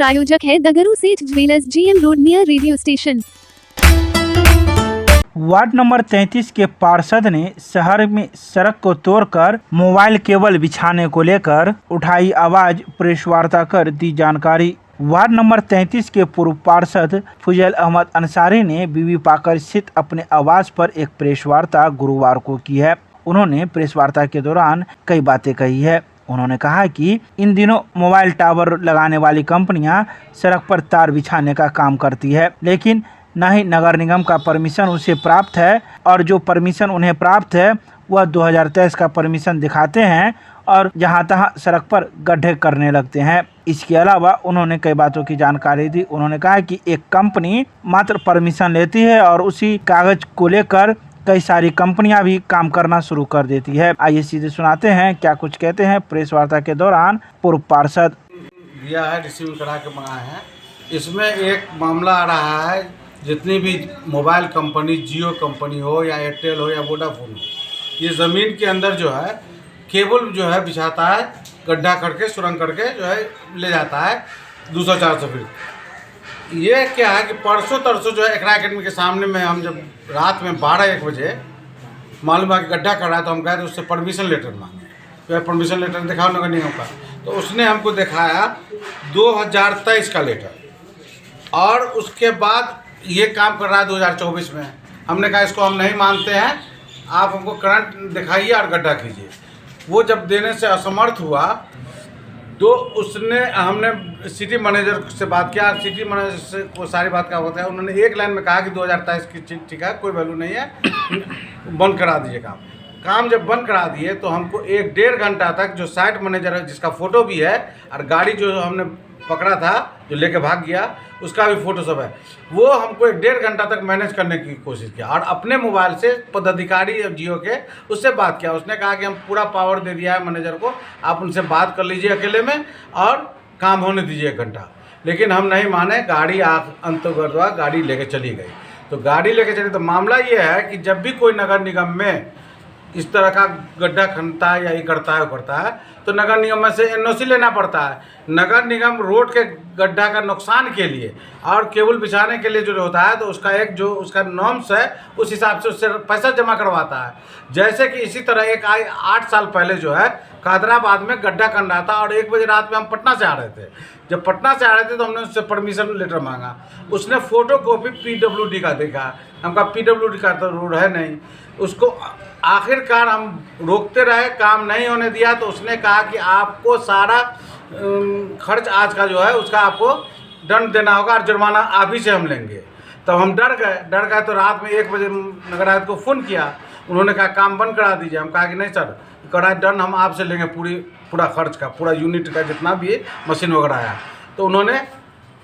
प्रायोजक है दगरू सेठ jewellers, GM road, near radio station. Ward number 33 के पार्षद ने शहर में सड़क को तोड़कर मोबाइल केबल बिछाने को लेकर उठाई आवाज, प्रेस वार्ता कर दी जानकारी। वार्ड नंबर 33 के पूर्व पार्षद फजल अहमद अंसारी ने बीबी पाकर स्थित अपने आवास पर एक प्रेस वार्ता गुरुवार को की है। उन्होंने प्रेस वार्ता के दौरान कई बातें कही है। उन्होंने कहा कि इन दिनों मोबाइल टावर लगाने वाली कंपनियां सड़क पर तार बिछाने का काम करती है, लेकिन न ही नगर निगम का परमिशन उसे प्राप्त है, और जो परमिशन उन्हें प्राप्त है वह 2023 का परमिशन दिखाते हैं और जहां तहां सड़क पर गड्ढे करने लगते हैं। इसके अलावा उन्होंने कई बातों की जानकारी दी। उन्होंने कहा कि एक कंपनी मात्र परमिशन लेती है और उसी कागज को लेकर कई सारी कंपनियां भी काम करना शुरू कर देती है। आइए सीधे सुनाते हैं क्या कुछ कहते हैं प्रेस वार्ता के दौरान पूर्व पार्षद। दिया है, रिसीव करा के मंगाए हैं। इसमें एक मामला आ रहा है, जितनी भी मोबाइल कंपनी, जियो कंपनी हो या एयरटेल हो या वोडाफोन हो, ये ज़मीन के अंदर जो है केबल जो है बिछाता है, गड्ढा करके सुरंग करके जो है ले जाता है 200-400 फीट। ये क्या है कि परसों तरसों जो है एकरा अकेडमी के सामने में हम जब रात में 12-1 बजे मालूम है कि गड्ढा कर रहा है, तो हम गए तो उससे परमिशन लेटर मांगे। तो परमिशन लेटर दिखाओ नगर निगम का, तो उसने हमको दिखाया 2023 का लेटर, और उसके बाद ये काम कर रहा है 2024 में। हमने कहा इसको हम नहीं मानते हैं, आप हमको करंट दिखाइए और गड्ढा कीजिए। वो जब देने से असमर्थ हुआ तो हमने सिटी मैनेजर से बात किया। सिटी मैनेजर से वो सारी बात क्या होता है, उन्होंने एक लाइन में कहा कि 2023 की चिट्ठी का कोई वैल्यू नहीं है, बंद करा दीजिए काम। जब बंद करा दिए तो हमको 1-1.5 घंटा तक जो साइट मैनेजर है, जिसका फ़ोटो भी है, और गाड़ी जो हमने पकड़ा था जो लेके भाग गया, उसका भी फ़ोटो सब है, वो हमको 1-1.5 घंटा तक मैनेज करने की कोशिश किया, और अपने मोबाइल से पदाधिकारी जियो के उससे बात किया। उसने कहा कि हम पूरा पावर दे दिया है मैनेजर को, आप उनसे बात कर लीजिए अकेले में और काम होने दीजिए 1 घंटा। लेकिन हम नहीं माने, गाड़ी अंतर्गत गाड़ी लेके चली गई। तो गाड़ी लेके चली, तो मामला ये है कि जब भी कोई नगर निगम में इस तरह का गड्ढा खनता है या ये करता है तो नगर निगम में से NOC लेना पड़ता है। नगर निगम रोड के गड्ढा का नुकसान के लिए और केबल बिछाने के लिए जो होता है, तो उसका एक जो उसका नॉर्म्स है, उस हिसाब से उससे पैसा जमा करवाता है। जैसे कि इसी तरह 8 साल पहले जो है कादराबाद में गड्ढा खन रहा था, और 1 बजे रात में हम पटना से आ रहे थे। जब पटना से आ रहे थे तो हमने उससे परमिशन लेटर मांगा। उसने फ़ोटो कॉपी PWD का देखा, हमका PWD का तो रोड है नहीं। उसको आखिरकार हम रोकते रहे, काम नहीं होने दिया, तो उसने कहा कि आपको सारा खर्च आज का जो है उसका आपको दंड देना होगा और जुर्माना आप ही से हम लेंगे। तब हम डर गए तो रात में 1 बजे नगर आयुक्त को फ़ोन किया। उन्होंने कहा काम बंद करा दीजिए। हम कहा कि नहीं सर, करा दंड हम आपसे लेंगे, पूरा खर्च का, पूरा यूनिट का जितना भी मशीन वगैरह आया। तो उन्होंने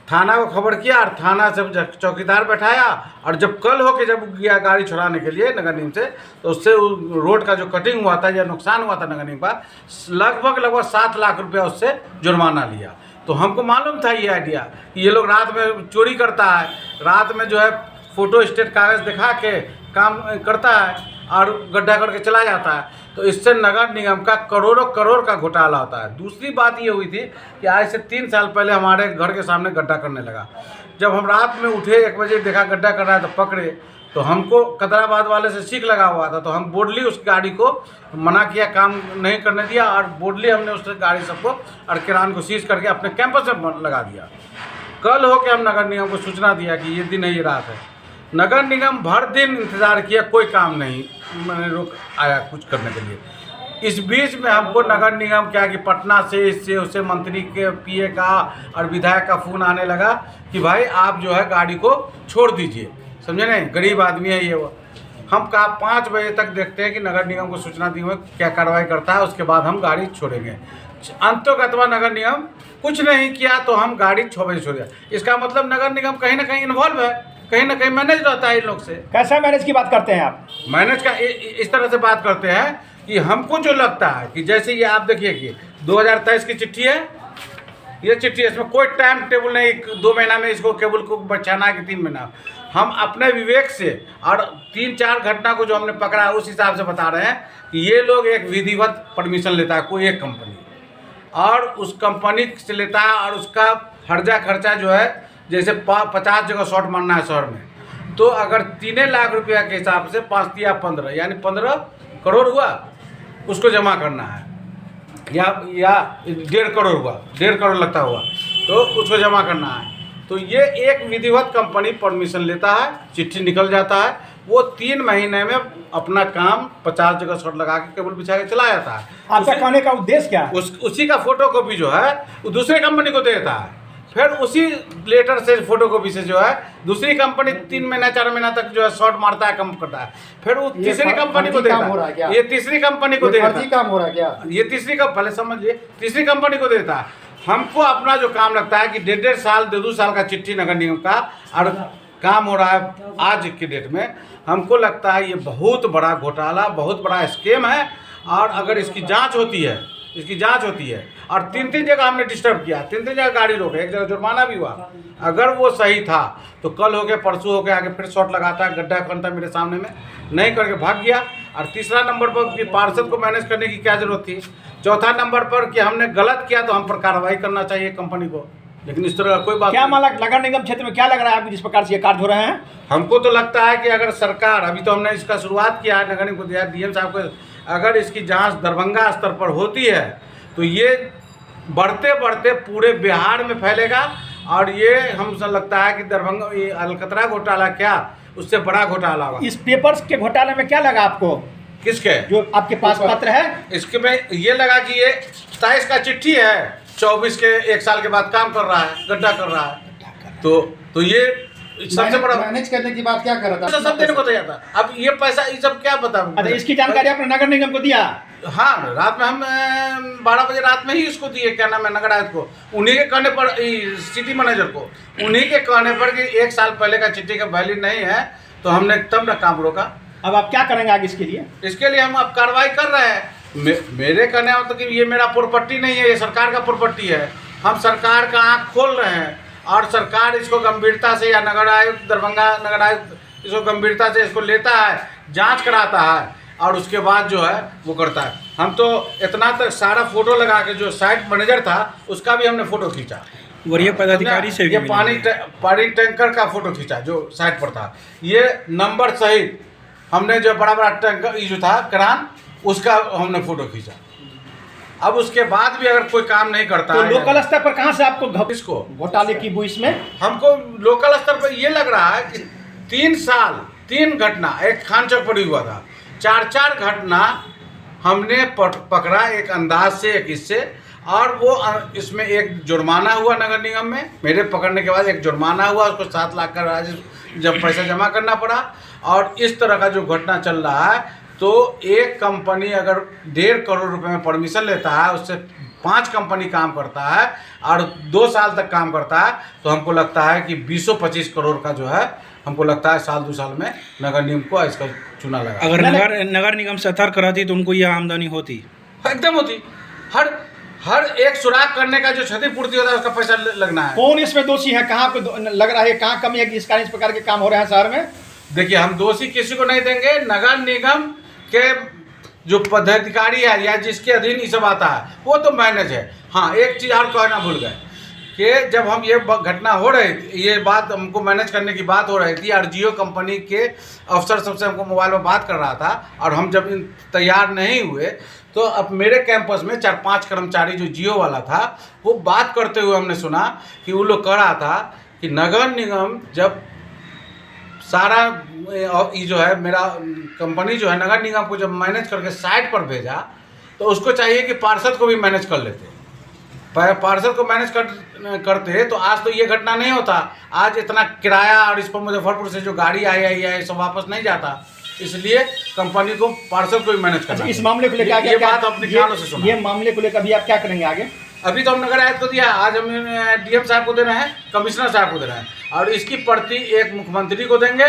थाना को खबर किया और थाना से चौकीदार बैठाया, और जब कल हो के जब गया गाड़ी छुड़ाने के लिए नगर निगम से, तो उससे रोड का जो कटिंग हुआ था या नुकसान हुआ था नगर निगम का, लगभग 7 लाख रुपया उससे जुर्माना लिया। तो हमको मालूम था ये आइडिया कि ये लोग रात में चोरी करता है, रात में जो है फ़ोटो स्टेट कागज़ दिखा के काम करता है और गड्ढा करके चला जाता है। तो इससे नगर निगम का करोड़ों करोड़ का घोटाला होता है। दूसरी बात ये हुई थी कि आज से 3 साल पहले हमारे घर के सामने गड्ढा करने लगा। जब हम रात में उठे 1 बजे, देखा गड्ढा कर रहा है, तो पकड़े। तो हमको कदराबाद वाले से सीख लगा हुआ था, तो हम बोर्डली उस गाड़ी को मना किया, काम नहीं करने दिया, और बोर्डली हमने उस गाड़ी सबको और किरान को सीज करके अपने कैंपस में लगा दिया। कल हो के हम नगर निगम को सूचना दिया कि ये दिन है, ये रात है। नगर निगम भर दिन इंतज़ार किया, कोई काम नहीं मैंने रोक आया कुछ करने के लिए। इस बीच में हमको नगर निगम क्या कि पटना से, इससे उससे मंत्री के PA का और विधायक का फ़ोन आने लगा कि भाई आप जो है गाड़ी को छोड़ दीजिए, समझे नहीं, गरीब आदमी है ये वो। हम कहा 5 बजे तक देखते हैं कि नगर निगम को सूचना दी हुई क्या कार्रवाई करता है, उसके बाद हम गाड़ी छोड़ेंगे। अंततः नगर निगम कुछ नहीं किया, तो हम गाड़ी 6 बजे छोड़ दिया। इसका मतलब नगर निगम कहीं ना कहीं इन्वॉल्व है, कहीं ना कहीं मैनेज रहता है इन लोग से। कैसा मैनेज की बात करते हैं आप? मैनेज का इस तरह से बात करते हैं कि हमको जो लगता है कि जैसे ये आप देखिए कि 2023 की चिट्ठी है, ये चिट्ठी है, इसमें कोई टाइम टेबल नहीं 2 महीना में इसको केबल को बचाना है कि 3 महीना। हम अपने विवेक से और 3-4 घटना को जो हमने पकड़ा है उस हिसाब से बता रहे हैं कि ये लोग एक विधिवत परमिशन लेता है कोई एक कंपनी, और उस कंपनी से लेता है और उसका हर्जा खर्चा जो है, जैसे 50 जगह शॉट मारना है शहर में, तो अगर 3 लाख रुपया के हिसाब से 5 या 15 यानी 15 करोड़ हुआ, उसको जमा करना है, या 1.5 करोड़ हुआ, 1.5 करोड़ लगता हुआ, तो उसको जमा करना है। तो ये एक विधिवत कंपनी परमिशन लेता है, चिट्ठी निकल जाता है, वो 3 महीने में अपना काम 50 जगह शॉट लगा के केबल बिछा के चला जाता है। आपका कहने का उद्देश्य क्या है? उसी का फोटो कॉपी जो है वो दूसरे कंपनी को देता है, फिर उसी लेटर से फोटो कॉपी से जो है दूसरी कंपनी 3 महीना 4 महीना तक जो है शॉट मारता है, कम करता है, फिर वो तीसरी कंपनी को देता है। ये तीसरी कंपनी को देता है, काम हो रहा है क्या? ये तीसरी का पहले समझिए, तीसरी कंपनी को देता है। हमको अपना जो काम लगता है कि 1.5 साल 2 साल का चिट्ठी नगर निगम का और काम हो रहा है आज की डेट में, हमको लगता है ये बहुत बड़ा घोटाला, बहुत बड़ा स्कैम है। और अगर इसकी जांच होती है, और 3 जगह हमने डिस्टर्ब किया, 3 जगह गाड़ी रोके, 1 जगह जुर्माना भी हुआ, अगर वो सही था तो कल हो गया परसों हो गया, आगे फिर शॉट लगाता है, गड्ढा खनता मेरे सामने में, नहीं करके भाग गया। और तीसरा नंबर पर कि पार्षद को मैनेज करने की क्या जरूरत थी। चौथा नंबर पर कि हमने गलत किया तो हम पर कार्रवाई करना चाहिए कंपनी को, लेकिन इस तरह का कोई बात क्या नहीं। नगर निगम क्षेत्र में क्या लग रहा है आपको जिस प्रकार से ये कार्य हो रहे हैं? हमको तो लगता है कि अगर सरकार, अभी तो हमने इसका शुरुआत किया है, नगर निगम को दिया, डीएम साहब को, अगर इसकी जांच दरभंगा स्तर पर होती है तो ये बढ़ते बढ़ते पूरे बिहार में फैलेगा। और ये हमसे लगता है कि दरभंगा ये अलकतरा घोटाला क्या, उससे बड़ा घोटाला होगा। इस पेपर्स के घोटाले में क्या लगा आपको? किसके? जो आपके पास पत्र है? इसके में ये लगा कि ये 27 का चिट्ठी है, 24 के 1 साल के बाद काम कर रहा है, गड्ढा कर रहा है, तो ये सबसे बड़ा मैनेज करने की बात क्या कर रहा था? सब देने को तैयार था। अब ये पैसा ये सब क्या बता। अच्छा, इसकी जानकारी आपने नगर निगम को दिया? हाँ, रात में हम 12 बजे रात में ही इसको दिए, क्या नाम है, नगर आयुक्त को, उन्हीं के कहने पर, सिटी मैनेजर को, उन्हीं के कहने पर कि 1 साल पहले का चिट्ठी का वैल्यू नहीं है, तो हमने तब ना काम रोका। अब आप क्या करेंगे आगे इसके लिए? इसके लिए हम अब कार्रवाई कर रहे हैं। मेरे कहने मतलब कि ये मेरा प्रॉपर्टी नहीं है, ये सरकार का प्रॉपर्टी है। हम सरकार का आँख खोल रहे हैं और सरकार इसको गंभीरता से, या नगर आयुक्त, दरभंगा नगर आयुक्त इसको गंभीरता से इसको लेता है, जांच कराता है और उसके बाद जो है वो करता है। हम तो इतना तक सारा फोटो लगा के, जो साइट मैनेजर था उसका भी हमने फोटो खींचा, वरीय पदाधिकारी से भी ये पानी टैंकर का फोटो खींचा जो साइट पर था, ये नंबर सहित हमने जो बड़ा बड़ा टैंकर जो था क्रान, उसका हमने फोटो खींचा। अब उसके बाद भी अगर कोई काम नहीं करता तो है, लोकल स्तर पर कहाँ से आपको इसको घोटाले की बुइस में? हमको लोकल स्तर पर ये लग रहा है कि 3 साल 3 घटना एक खान चौक पर हुआ था, 4 घटना हमने पकड़ा, एक अंदाज से, एक इससे, और वो इसमें एक जुर्माना हुआ नगर निगम में, मेरे पकड़ने के बाद एक जुर्माना हुआ, उसको 7 लाख का जब पैसा जमा करना पड़ा। और इस तरह का जो घटना चल रहा है, तो एक कंपनी अगर 1.5 करोड़ रुपए में परमिशन लेता है, उससे 5 कंपनी काम करता है और 2 साल तक काम करता है, तो हमको लगता है कि 20-25 करोड़ का जो है, हमको लगता है साल 2 साल में नगर निगम को इसका चुना लगा। अगर नगर निगम सतर्क रहती तो उनको यह आमदनी होती, एकदम होती। हर एक सुराग करने का जो क्षतिपूर्ति होता है उसका पैसा लगना है। कौन इसमें दोषी है? कहाँ पे लग रहा है, कहाँ कमी है कि इस प्रकार के काम हो रहे हैं शहर में? देखिए, हम दोषी किसी को नहीं देंगे। नगर निगम के जो पदाधिकारी है या जिसके अधीन ये सब आता है वो तो मैनेज है। हाँ, एक चीज़ और कहना भूल गए कि जब हम ये घटना हो रही थी, ये बात हमको मैनेज करने की बात हो रही थी, और जियो कंपनी के अफसर सबसे हमको मोबाइल में बात कर रहा था, और हम जब तैयार नहीं हुए तो अब मेरे कैंपस में 4-5 कर्मचारी जो जियो वाला था, वो बात करते हुए हमने सुना कि वो लोग कह रहा था कि नगर निगम जब सारा ये जो है मेरा कंपनी जो है नगर निगम को जब मैनेज करके साइट पर भेजा, तो उसको चाहिए कि पार्षद को भी मैनेज कर लेते। पार्षद को मैनेज करते तो आज तो ये घटना नहीं होता। आज इतना किराया और इस पर मुजफ्फरपुर से जो गाड़ी आई है सब वापस नहीं जाता, इसलिए कंपनी को पार्षद को भी मैनेज करना। इस मामले को लेकर ये बात अपने कानों से सुना। ये मामले को लेकर अभी आप क्या करेंगे आगे? अभी तो हम नगर आयुक्त को दिया, आज हम डीएम साहब को दे रहे हैं, कमिश्नर साहब को दे रहे हैं, और इसकी प्रति एक मुख्यमंत्री को देंगे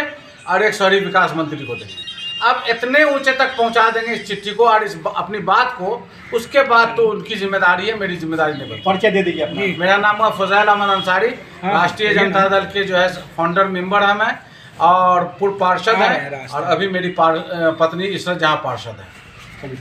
और एक शहरी विकास मंत्री को देंगे। अब इतने ऊंचे तक पहुंचा देंगे इस चिट्ठी को और इस अपनी बात को, उसके बाद तो उनकी जिम्मेदारी है, मेरी जिम्मेदारी नहीं बनती। परिचय दे दीजिए अपना। मेरा नाम है फजैल अहमद अंसारी, राष्ट्रीय जनता दल के जो है फाउंडर मेंबर है मैं, और पूर्व पार्षद है, और अभी मेरी पत्नी इसरात जहां पार्षद है।